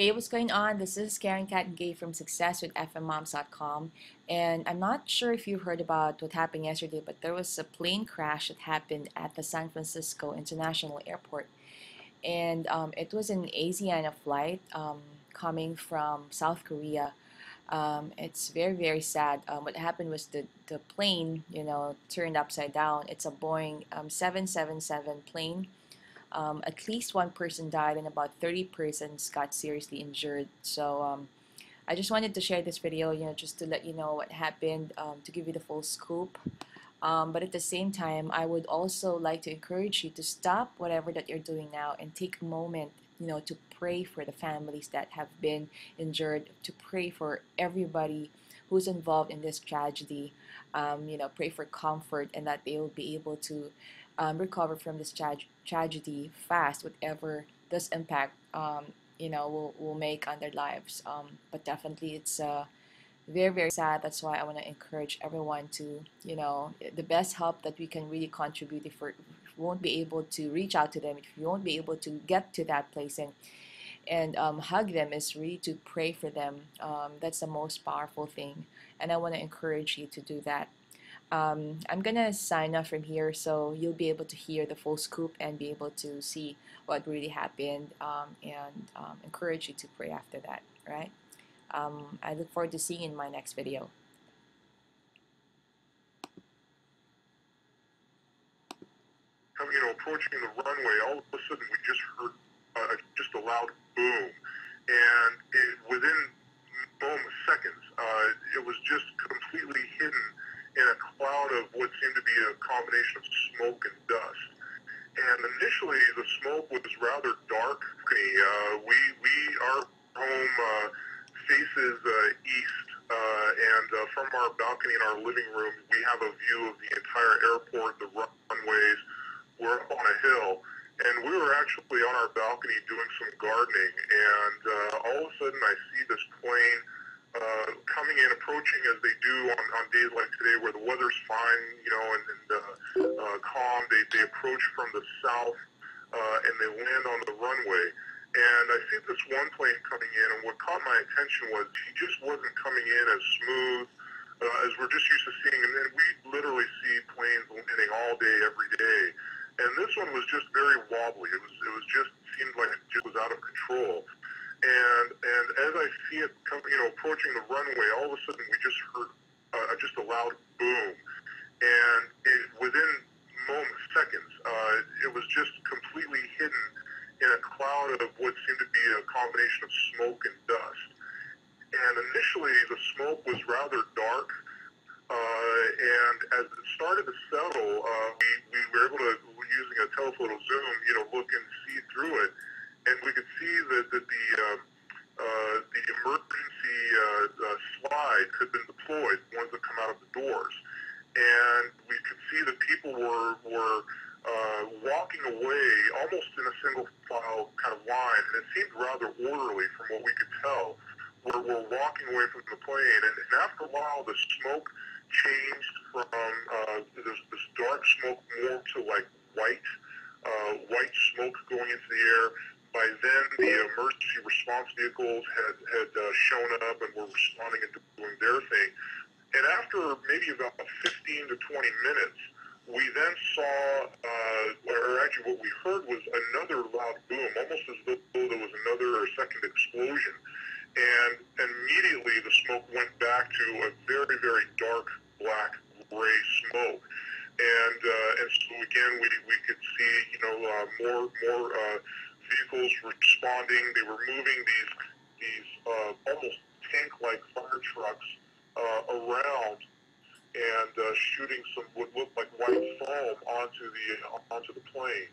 Hey, what's going on? This is Karen Kagan from successwithfmmoms.com, and I'm not sure if you heard about what happened yesterday, but there was a plane crash that happened at the San Francisco International Airport, and it was an Asiana flight coming from South Korea. It's very sad. What happened was the plane, turned upside down. It's a Boeing 777 plane. At least one person died and about 30 persons got seriously injured. So I just wanted to share this video, just to let you know what happened, to give you the full scoop. But at the same time, I would also like to encourage you to stop whatever that you're doing now and take a moment, to pray for the families that have been injured, to pray for everybody who's involved in this tragedy. Pray for comfort and that they will be able to recover from this tragedy fast, whatever this impact will make on their lives. But definitely it's very sad. That's why I want to encourage everyone to, the best help that we can really contribute, if we won't be able to reach out to them, if we won't be able to get to that place and hug them, is really to pray for them. That's the most powerful thing, and I want to encourage you to do that. I'm gonna sign off from here, so you'll be able to hear the full scoop and be able to see what really happened, and encourage you to pray after that, right? I look forward to seeing you in my next video. Approaching the runway, all of a sudden we just heard just a loud boom, and within seconds, it was just completely hidden in a cloud of what seemed to be a combination of smoke and dust. And initially, the smoke was rather dark. Our home faces east, and from our balcony in our living room, we have a view of the entire airport, the runways. We're up on a hill, and we were actually on our balcony doing some gardening, and all of a sudden I see this plane coming in, approaching as they do on days like today where the weather's fine, and calm. They approach from the south, and they land on the runway. And I see this one plane coming in, and what caught my attention was he just wasn't coming in as smooth as we're just used to seeing. And then we literally see planes landing all day, every day. And this one was just very wobbly. It was just seemed like it just was out of control. And as I see it approaching the runway, all of a sudden we just heard just a loud boom. And within seconds, it was just completely hidden in a cloud of what seemed to be a combination of smoke and dust. And initially the smoke was rather dark, and as it started to settle, we were able to, using a telephoto zoom, look and see through it, and we could see that the emergency slides had been deployed, the ones that come out of the doors, and we could see that people were walking away almost in a single file kind of line, and it seemed rather orderly from what we could tell. We're walking away from the plane, and after a while the smoke changed from this dark smoke more to like white smoke going into the air. By then the emergency response vehicles had shown up and were responding and doing their thing. And after maybe about 15 to 20 minutes, we then saw, or actually what we heard was another loud boom, almost as though there was another or second explosion. And immediately the smoke went back to a very, very dark, black, gray smoke. And so again, we could see, more vehicles responding. They were moving these almost tank-like fire trucks around and shooting some what looked like white foam onto the plane.